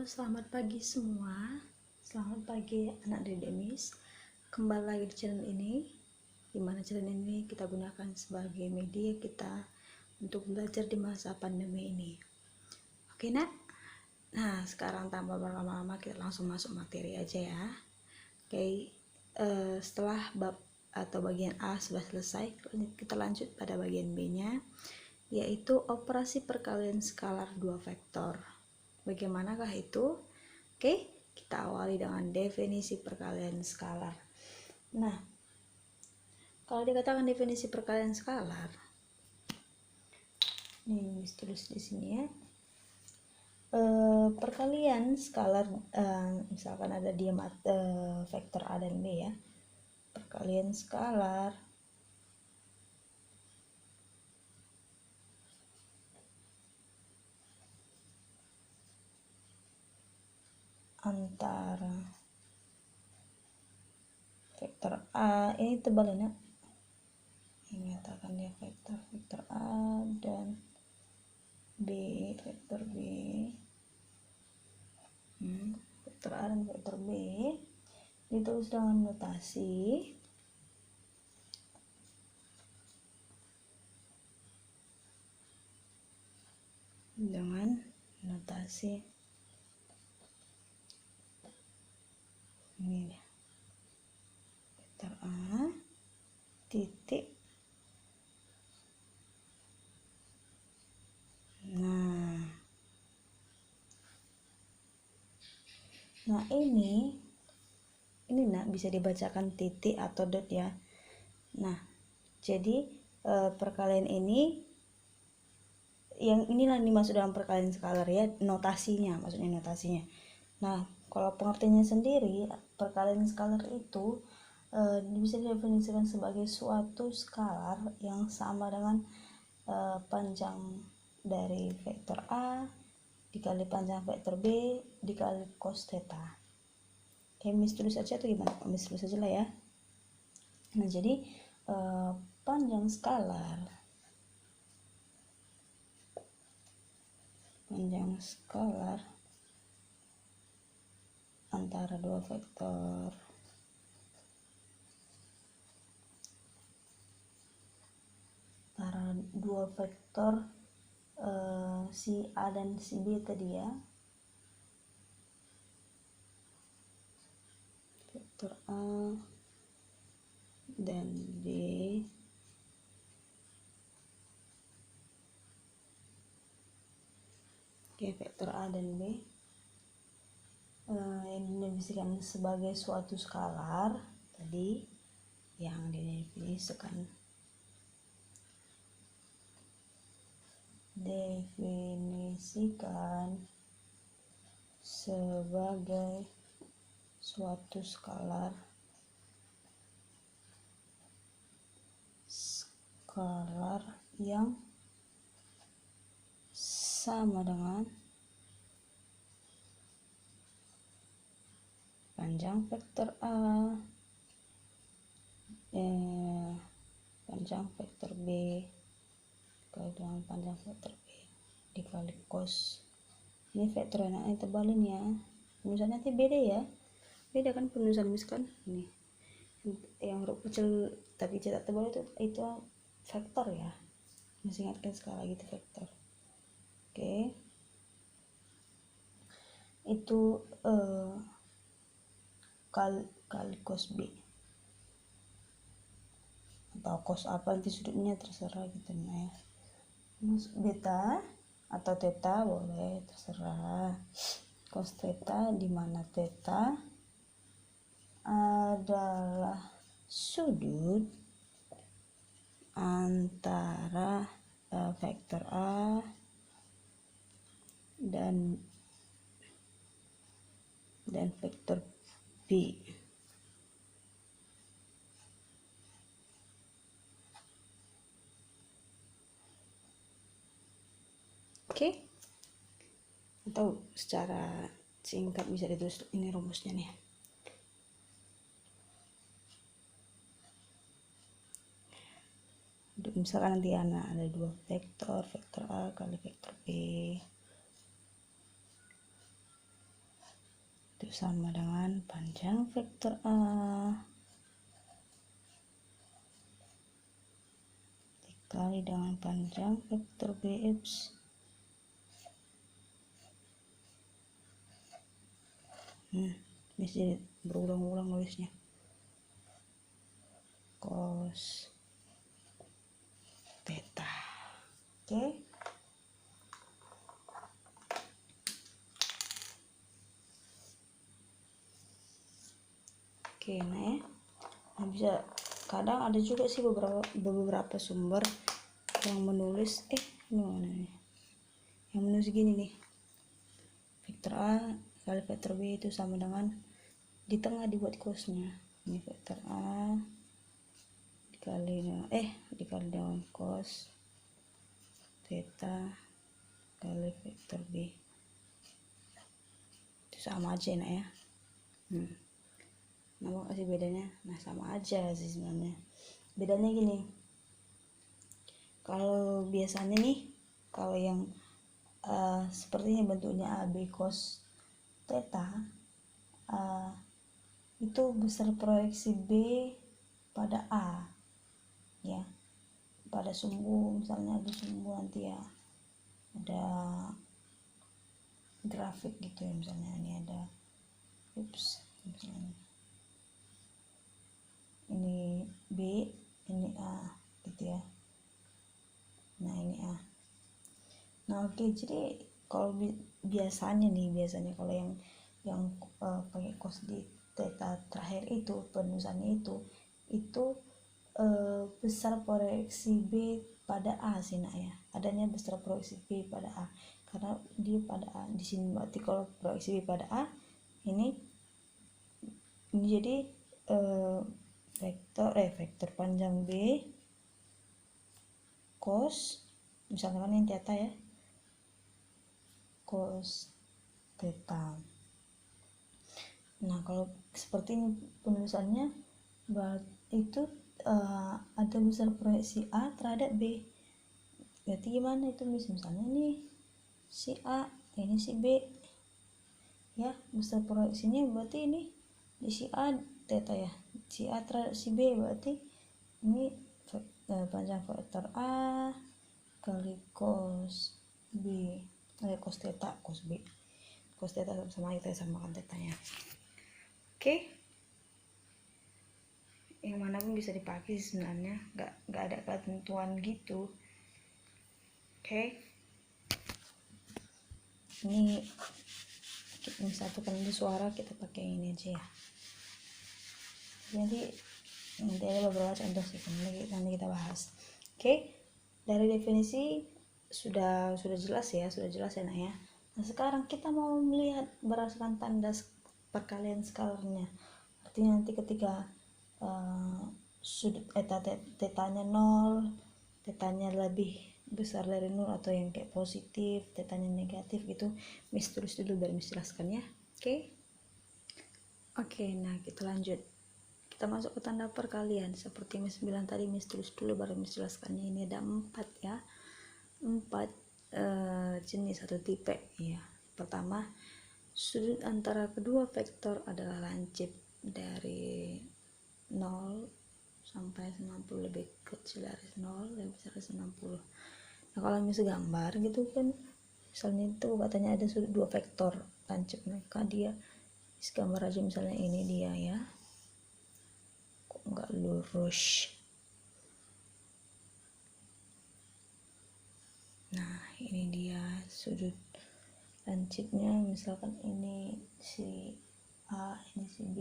Selamat pagi semua. Selamat pagi anak Demis. Kembali lagi di channel ini, dimana channel ini kita gunakan sebagai media kita untuk belajar di masa pandemi ini. Oke nak? Nah sekarang tanpa berlama-lama kita langsung masuk materi aja ya. Oke, setelah bab atau bagian A sudah selesai, kita lanjut pada bagian B nya, yaitu operasi perkalian skalar dua vektor. Bagaimanakah itu? Oke, kita awali dengan definisi perkalian skalar. Nah, kalau dikatakan definisi perkalian skalar, ini tulis di sini ya. Perkalian skalar, misalkan ada vektor A dan B ya. Perkalian skalar antara vektor A, ini tebal ya, menyatakan dia vektor A dan B, vektor B, vektor A dan vektor B ditulis dengan notasi ini vektor A titik, nah ini nak bisa dibacakan titik atau dot ya. Nah jadi perkalian ini, yang inilah dimaksud dalam perkalian skalar ya, notasinya, maksudnya notasinya. Nah kalau pengertiannya sendiri, perkalian skalar itu bisa didefinisikan sebagai suatu skalar yang sama dengan panjang dari vektor A dikali panjang vektor B dikali cos theta. Oke, Miss tulis aja atau gimana? Miss tulis aja lah ya. Nah jadi panjang skalar antara dua vektor si A dan si B tadi ya, vektor A dan B vektor A dan B yang didefinisikan sebagai suatu skalar tadi, yang didefinisikan sebagai suatu skalar yang sama dengan panjang vektor A, panjang vektor B dikali dengan panjang vektor B dikali cos. Ini vektor enaknya tebalin ya, penulisannya nanti beda ya, beda kan penulisan misalkan ini yang huruf kecil tapi cetak tebal itu vektor ya, masih ingatkan sekali lagi itu vektor. Oke, itu kali cos B atau cos apa, nanti sudutnya terserah gitu ya, beta atau theta boleh, terserah. Cos theta, di mana theta adalah sudut antara vektor A dan vektor B. Oke, atau secara singkat bisa ditulis ini rumusnya nih. Misalkan nanti ada dua vektor A kali vektor B, sama dengan panjang vektor A dikali dengan panjang vektor BX. Bisa berulang-ulang nulisnya. Cos theta. Oke. Oke, nah ya. Nah, bisa kadang ada juga sih beberapa sumber yang menulis ini mana nih? Yang menulis gini nih. Vektor A kali vektor B itu sama dengan di tengah dibuat cosnya. Ini vektor A dikali dengan cos theta kali vektor B. Itu sama aja nak ya. Nama kasih bedanya. Nah, sama aja sih sebenarnya. Bedanya gini. Kalau biasanya nih, kalau yang seperti ini bentuknya AB cos theta, itu besar proyeksi B pada A ya, pada sumbu. Misalnya ada sumbu nanti ya, ada grafik gitu ya, misalnya ini ada misalnya ini B, ini A gitu ya. Nah, ini A. Nah, oke, jadi kalau biasanya kalau yang pakai cos di theta terakhir itu penulisannya itu besar proyeksi B pada A sih nak ya. Adanya besar proyeksi B pada A karena dia pada A di sini. Berarti kalau proyeksi B pada A ini jadi vektor panjang B cos, misalkan yang theta ya, cos theta. Nah, kalau seperti ini penulisannya, itu ada besar proyeksi A terhadap B. Berarti gimana itu misalnya nih si A, ini si B ya, besar proyeksinya berarti ini di si A theta ya, si A terhadap si B, berarti ini panjang vektor A kali cos B, cos theta, cos B, cos theta sama kita samakan tetanya. Oke. Yang mana pun bisa dipakai sebenarnya, nggak ada ketentuan gitu. Oke. Ini satukan di suara, kita pakai ini aja ya. Jadi nanti ada beberapa contoh sih, nanti kita bahas. Oke. Dari definisi sudah jelas ya nak ya. Nah, sekarang kita mau melihat berdasarkan tanda perkalian skalarnya. Artinya nanti ketika sudut tetanya 0, tetanya lebih besar dari 0 atau yang kayak positif, tetanya negatif gitu, Miss tulis dulu baru Miss jelaskan ya. Oke, nah kita lanjut. Kita masuk ke tanda perkalian. Seperti Miss bilang tadi, Miss tulis dulu baru Miss jelaskannya. Ini ada 4 ya. 4 jenis atau tipe ya. Pertama, sudut antara kedua vektor adalah lancip dari 0 sampai 90, lebih kecil dari 0, lebih besar dari 90. Nah, kalau misalnya gambar gitu kan, misalnya itu katanya ada sudut dua vektor lancip mereka, dia gambar aja misalnya ini dia ya, kok nggak lurus. Nah, ini dia sudut lancipnya, misalkan ini si A, ini si B.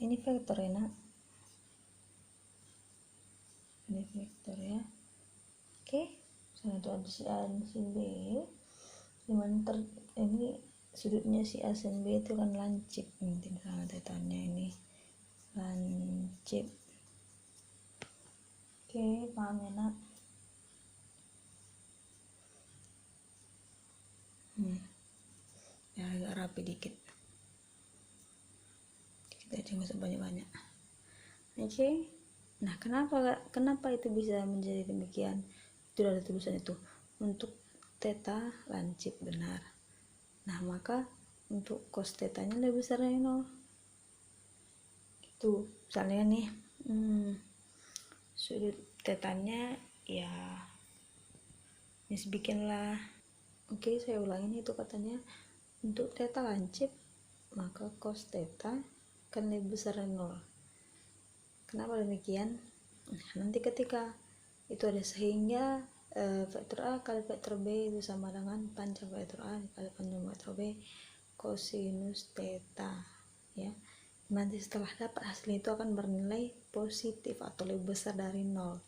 Ini vektor ya nak, ini vektor ya. Oke, misalnya itu ada si A dan si B, dimana ini sudutnya si A dan B itu kan lancip. Nanti misalnya tetanya ini lancip. Oke, paham ya nak? Ya agak rapi dikit, kita cuma sebanyak-banyak. Oke. Nah, kenapa itu bisa menjadi demikian? Itu ada tulisan itu untuk theta lancip, benar. Nah, maka untuk cos tetanya lebih besar dari 0. Itu misalnya nih, sudut tetanya ya bikinlah. Oke, saya ulangin itu katanya, untuk teta lancip maka cos teta akan lebih besar dari 0. Kenapa demikian? Nah, nanti ketika itu ada sehingga vektor A kali vektor B itu sama dengan panjang vektor A kali panjang vektor B kosinus theta, ya. Nanti setelah dapat hasil itu akan bernilai positif atau lebih besar dari 0.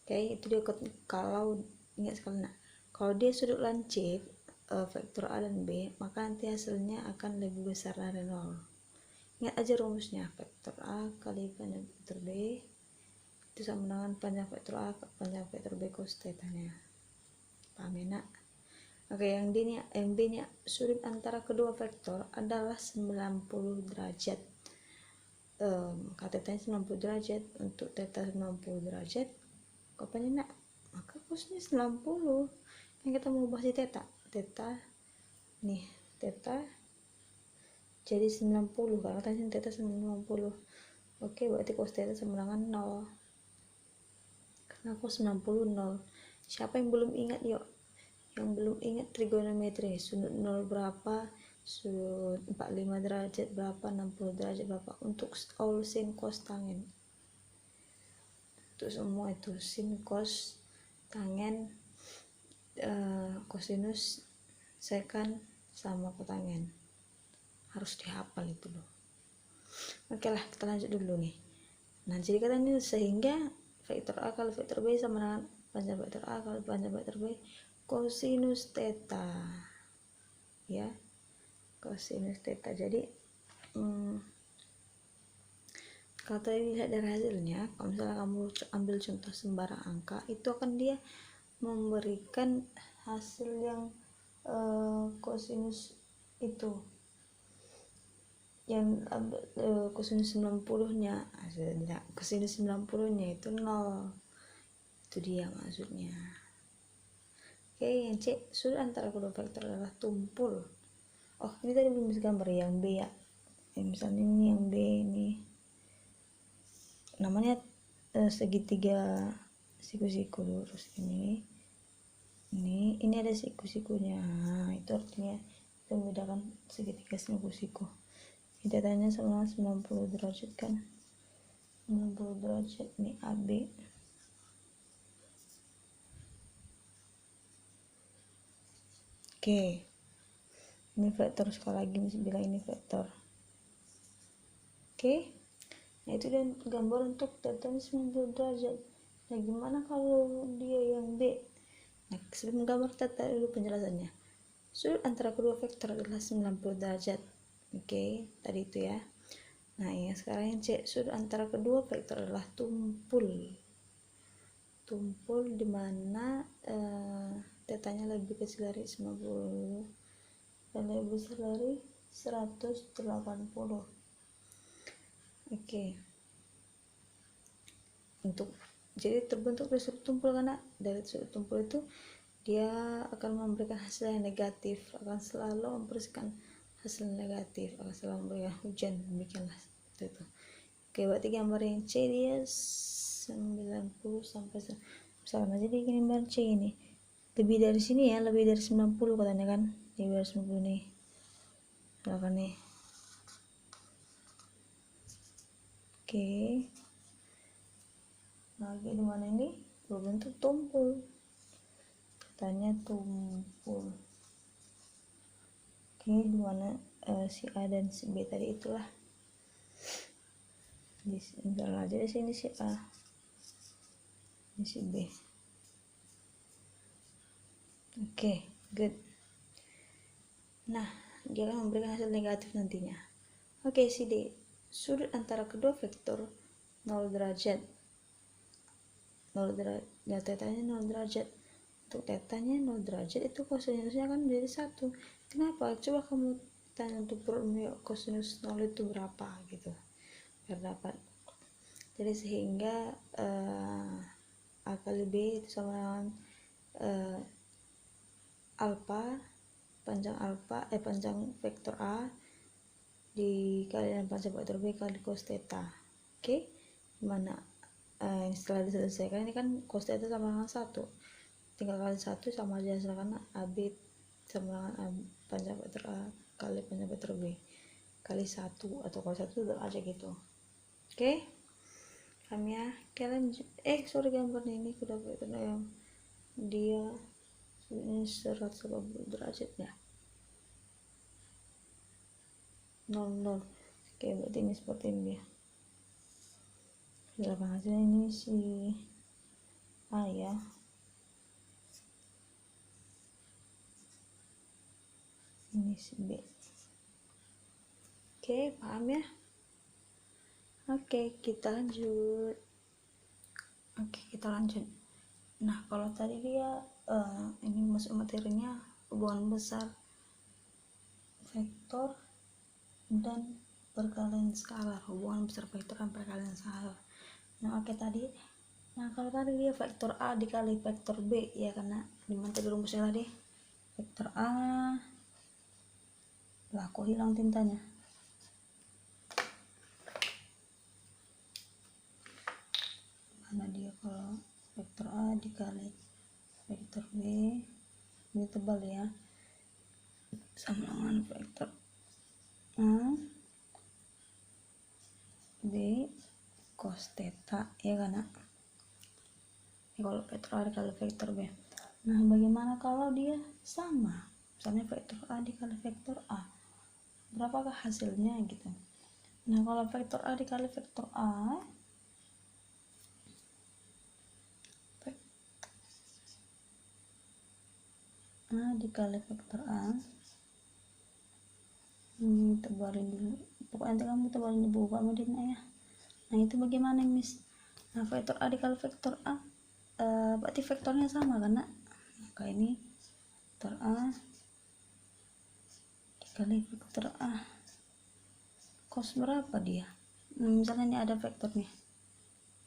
Oke, itu dia kalau ingat sekali. Nah, kalau dia sudut lancip vektor A dan B, maka nanti hasilnya akan lebih besar dari 0. Ingat aja rumusnya, vektor A kali panjang vektor B itu sama dengan panjang vektor A panjang vektor B cos tetanya. Paham ya, Nak? Oke, yang D nya, yang B nya, sudut antara kedua vektor adalah 90 derajat. Tetanya 90 derajat, untuk theta 90 derajat. Apanya, Nak? Maka cosnya 90. Yang kita mau bahas di theta. Theta nih, theta jadi 90 karena tadi theta 90. Oke, berarti cos theta sama dengan 0. Karena cos 90 0. Siapa yang belum ingat, yuk? Yang belum ingat trigonometri, sudut 0 berapa, sudut 45 derajat berapa, 60 derajat berapa, untuk all sin cos tangen. Untuk semua itu sin cos tangen, kosinus secant sama kotangen. Harus dihafal itu loh. Oke lah, kita lanjut dulu nih. Nah, jadi katanya sehingga vektor A kali vektor B sama dengan panjang vektor A kali panjang vektor B kosinus theta, ya, kosinus theta. Jadi kalau tadi lihat dari hasilnya, kalau misalnya kamu ambil contoh sembarang angka, itu akan dia memberikan hasil yang kosinus itu, yang kosinus 90 nya hasilnya, kosinus 90 nya itu 0. Itu dia maksudnya. Oke, yang C, sudut antara kedua vektor adalah tumpul. Oh, ini tadi belum bisa gambar yang B ya. Misalnya ini yang B ini namanya segitiga siku-siku lurus ini ada siku-sikunya. Nah, itu artinya kita membedakan segitiga siku-siku. Kita tanya sama 90 derajat kan, 90 derajat ini AB. Oke, ini vektor, sekali lagi masih bilang ini vektor. Oke, nah itu dan gambar untuk tetanya 90 derajat. Nah, gimana kalau dia yang B? Nah, sebelum gambar tata dulu penjelasannya. Sudut antara kedua vektor adalah 90 derajat. Oke, tadi itu ya. Nah, yang sekarang yang C, sudut antara kedua vektor adalah tumpul. Tumpul dimana tetanya lebih kecil dari 90 dan lebih besar dari 180. Oke. Jadi terbentuk dari sudut tumpul, karena dari sudut tumpul itu dia akan memberikan hasil yang negatif, akan selalu memberikan hasil negatif, akan selalu memberikan hujan, demikianlah itu. Oke, berarti gambar yang C dia 90 sampai misalnya, jadi gambar C ini lebih dari sini ya, lebih dari 90 katanya kan, lebih dari 90 nih, misalkan nih. Oke, nah di mana ini berbentuk tumpul, katanya tumpul. Oke, di mana si A dan si B tadi itulah. Misalnya aja di sini si A, ini si B. Oke, good. Nah, dia akan memberikan hasil negatif nantinya. Oke, si D, sudut antara kedua vektor 0 derajat. 0 derajat, ya, tetanya 0 derajat. Untuk tetanya 0 derajat itu kosinusnya kan menjadi 1. Kenapa? Coba kamu tanya untuk kosinus 0 itu berapa gitu, biar dapat. Jadi sehingga A kali B itu sama dengan alfa panjang alfa panjang vektor A dikali dengan panjang vektor B kali cos theta. Oke, gimana? Setelah diselesaikan ini kan cos theta sama dengan 1, tinggal kali 1 sama aja, karena AB sama dengan panjang vektor A kali panjang vektor B kali 1, atau kali 1 tetap aja gitu. Oke, paham ya? Oke, lanjut. Gambarnya ini udah vektor yang dia ini 180 derajat ya, 0. Oke, berarti ini seperti ini ya. Berapa hasilnya ini si A ya. Ini si B. Oke, paham ya? Oke, kita lanjut. Nah, kalau tadi dia ini masuk materinya hubungan besar vektor dan perkalian skalar, hubungan besar vektor dan perkalian skalar. Nah, kalau tadi dia vektor A dikali vektor B ya, karena dimana tadi rumusnya tadi vektor A. Lah, kok hilang tintanya? Mana dia? Kalau vektor A dikali vektor B, ini tebal ya, sama dengan vektor A B cos theta ya kan? Kalau vektor A dikali vektor B. Nah, bagaimana kalau dia sama, misalnya vektor A dikali vektor A, berapakah hasilnya gitu? Nah, kalau vektor A dikali vektor A dikali vektor A, ini tebalin dulu, pokoknya kamu tebalin di buku kamu ya. Nah, itu bagaimana, Miss? Nah, vektor A dikali vektor A berarti vektornya sama karena maka ini vektor A dikali vektor A cos berapa dia? Misalnya ini ada vektor nih,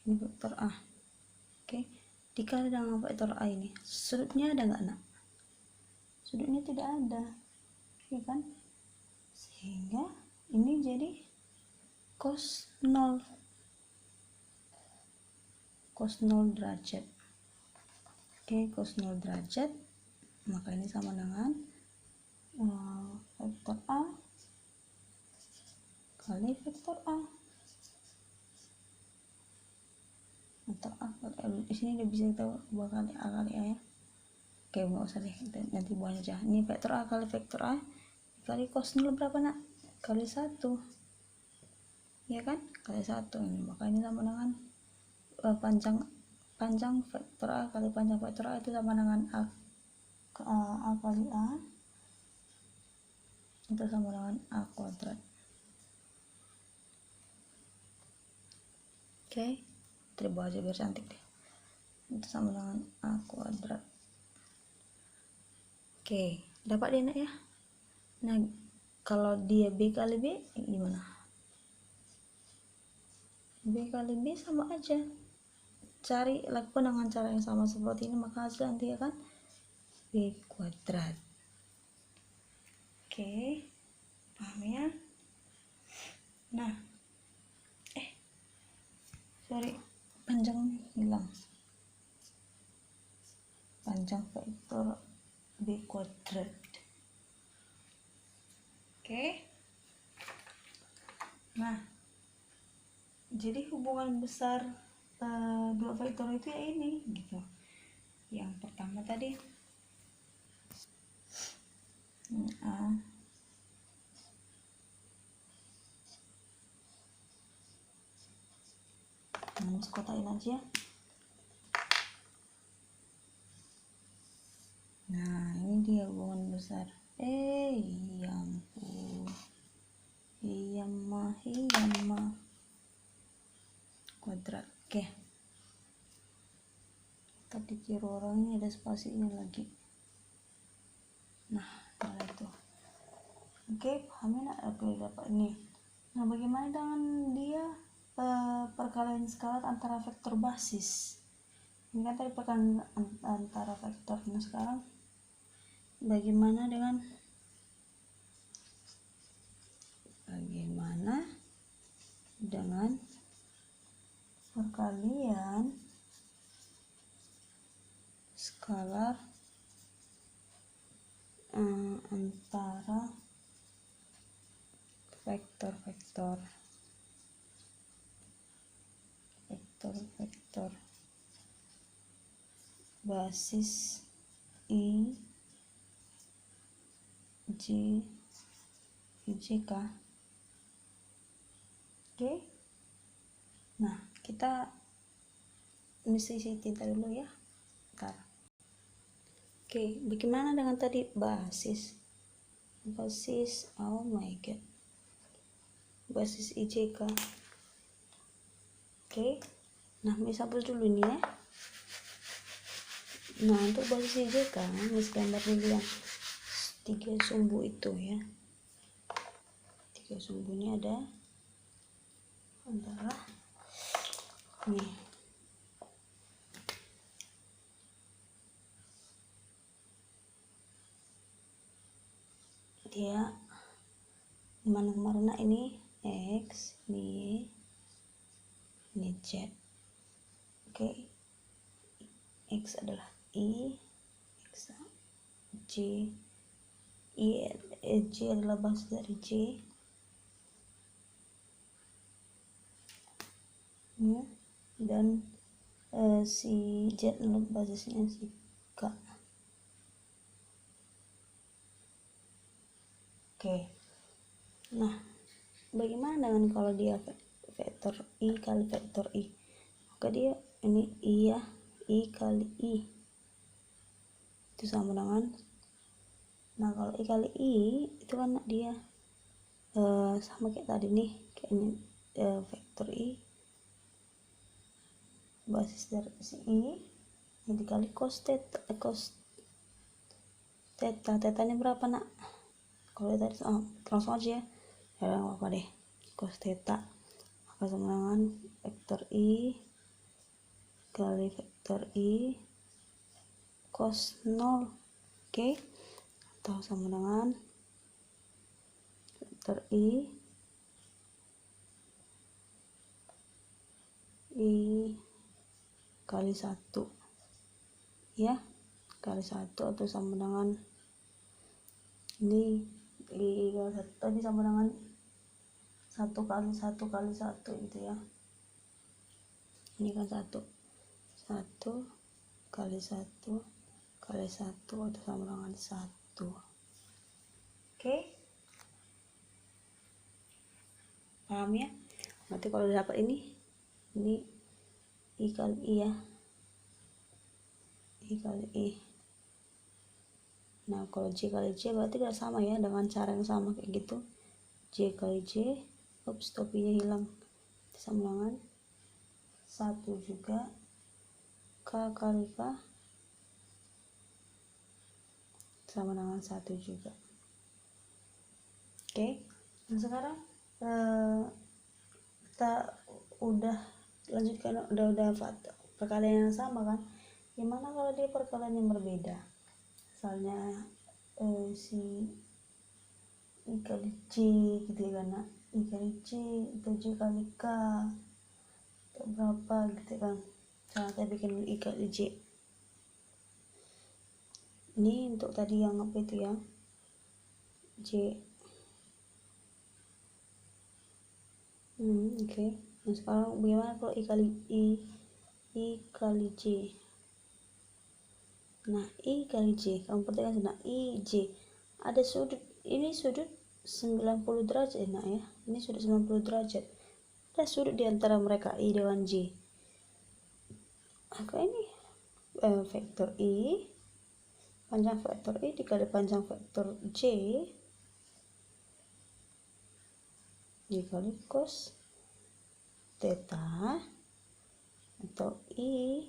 ini vektor A, oke, dikali dengan vektor A ini, sudutnya ada nggak, nak? Sudutnya tidak ada ya kan, sehingga ini jadi cos 0 derajat. Oke, cos 0 derajat, maka ini sama dengan vektor A kali vektor A, atau A kali, di sini udah bisa kita ubah kali A kali A ya. Oke, nggak usah deh, nanti buahnya aja. Ini vektor A kali vektor A kali cos 0 berapa, nak? Kali 1 ya kan, kali 1 ini, maka ini sama dengan panjang vektor A kali panjang vektor A itu sama dengan A kali A itu sama dengan A kuadrat. Oke, terbuat aja biar cantik deh. Itu sama dengan A kuadrat. Oke, dapat dia, nak ya. Nah, kalau dia B kali B gimana? B kali B sama aja, lakukan dengan cara yang sama seperti ini, maka hasil nanti akan B kuadrat. Oke, paham ya? Nah, panjang hilang, panjang vektor B kuadrat. Oke, nah, jadi hubungan besar dua vektor itu ya ini gitu. Yang pertama tadi A harus kotain aja. Nah, ini dia hubungan besar. Ya ampun, iya mah kuadrat. Oke, tadi kira orangnya ada spasinya lagi. Nah, itu. Oke, pahamin aku dapat ini. Nah, bagaimana dengan dia perkalian skalar antara vektor basis? Ini kan tadi perkalian antara vektor. Nah, sekarang bagaimana dengan mana dengan perkalian skalar antara vektor basis I, J, J, K. Oke. Nah, kita mesti tinta dulu ya. Bentar. Oke, bagaimana dengan tadi basis? Oh my god. Basis IJK. Oke. Nah, misal hapus dulu ini ya. Nah, untuk basis IJK, mis gambar dulu yang 3 sumbu itu ya. 3 sumbu ini ada antara nih. Dia mana kemana ini X, ini Y, ini Z. Oke. X adalah I, X, J, J adalah basis dari J ya, dan si Z adalah basisnya si K. Oke. Nah, bagaimana dengan kalau dia vektor I kali vektor I? Maka dia ini I ya, I kali I itu sama dengan, nah kalau I kali I itu kan dia sama kayak tadi nih, kayak ini vektor I basis dari si I yang dikali cos theta, tetanya berapa nak? Kalau tadi langsung aja ya, nggak apa deh, cos theta maka sama dengan vektor I kali vektor I cos 0. Oke. Atau sama dengan vektor I kali 1 ya, kali 1 atau sama dengan ini I kali 1 tadi sama dengan 1 kali 1 kali 1 gitu ya. Ini kan 1 kali 1 kali 1 atau sama dengan 1. Oke. Paham ya? Nanti kalau dapat ini I kali I ya, I kali I. Nah kalau J kali J berarti tidak sama ya, dengan cara yang sama kayak gitu. J kali J, topinya hilang, sama dengan 1 juga. K kali K sama dengan 1 juga. Oke. Nah sekarang kita udah lanjutkan, udah perkalian yang sama kan. Gimana kalau dia perkalian yang berbeda? Misalnya si I kali J gitu ya kan, I kali J atau J kali K atau berapa gitu kan. Misalnya kita bikin I kali J ini untuk tadi yang apa itu ya, J. Oke. Nah sekarang bagaimana kalau I kali J? Nah I kali J, kamu perhatikan, nah I J ada sudut, ini sudut 90 derajat nah ya, ini sudut 90 derajat, ada sudut di antara mereka I dengan J. Maka ini vektor I, panjang vektor I dikali panjang vektor J dikali cos theta atau I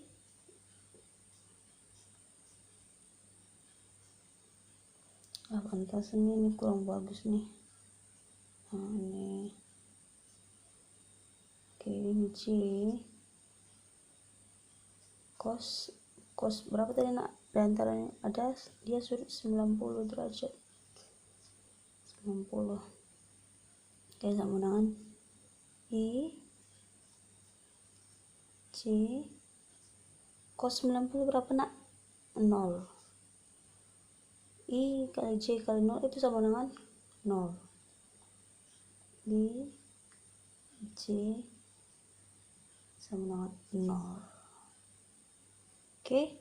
pantas ini kurang bagus nih. Nah ini oke, ini J cos berapa tadi nak, diantaranya ada dia sudut 90 derajat 90. Oke, sama dengan I J cos 90 berapa nak? 0. I kali J kali 0 itu sama dengan 0. I J sama dengan 0. Oke,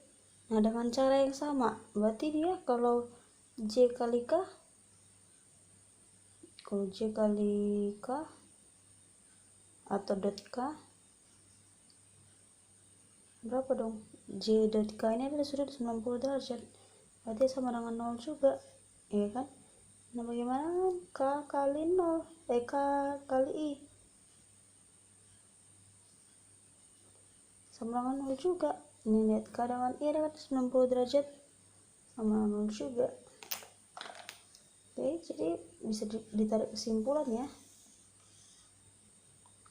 nah dengan cara yang sama berarti dia kalau J kali K atau dot K berapa dong? J dot K ini adalah sudah 90 derajat, berarti sama dengan 0 juga, ya kan? Nah, bagaimana K kali 0? K kali I sama dengan 0 juga. Ini lihat, K dengan I adalah 90 derajat sama 0 juga. Oke, jadi bisa ditarik kesimpulan ya,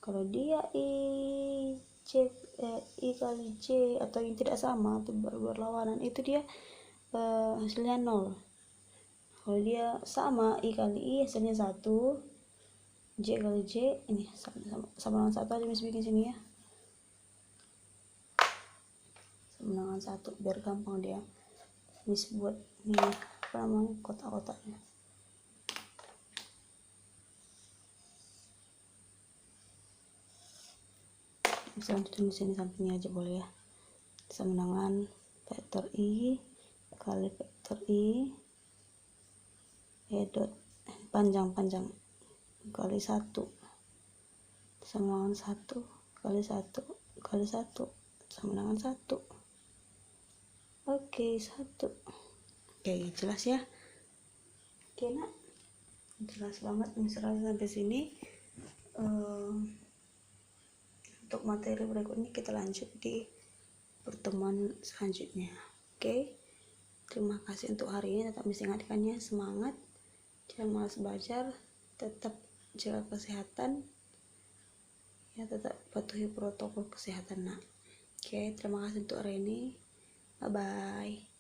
kalau dia I kali J atau yang tidak sama atau berlawanan itu dia hasilnya 0. Kalau dia sama I kali I hasilnya 1, J kali J ini sama dengan 1 aja, bisa bikin sini ya, sama dengan 1 biar gampang dia buat ini apa namanya kotak-kotaknya. Bisa lanjutin di sini sampingnya aja boleh ya, sama dengan vektor I kali vektor I dot panjang kali 1 sama dengan 1 kali 1 kali 1 sama dengan 1. Oke, 1. Oke, jelas ya. Oke nak, jelas banget misalnya sampai sini. Untuk materi berikutnya kita lanjut di pertemuan selanjutnya. Oke, terima kasih untuk hari ini. Tetap bisa ingatkannya, semangat, jangan malas belajar, tetap jaga kesehatan ya, tetap patuhi protokol kesehatan nak. Oke, terima kasih untuk hari ini, bye bye.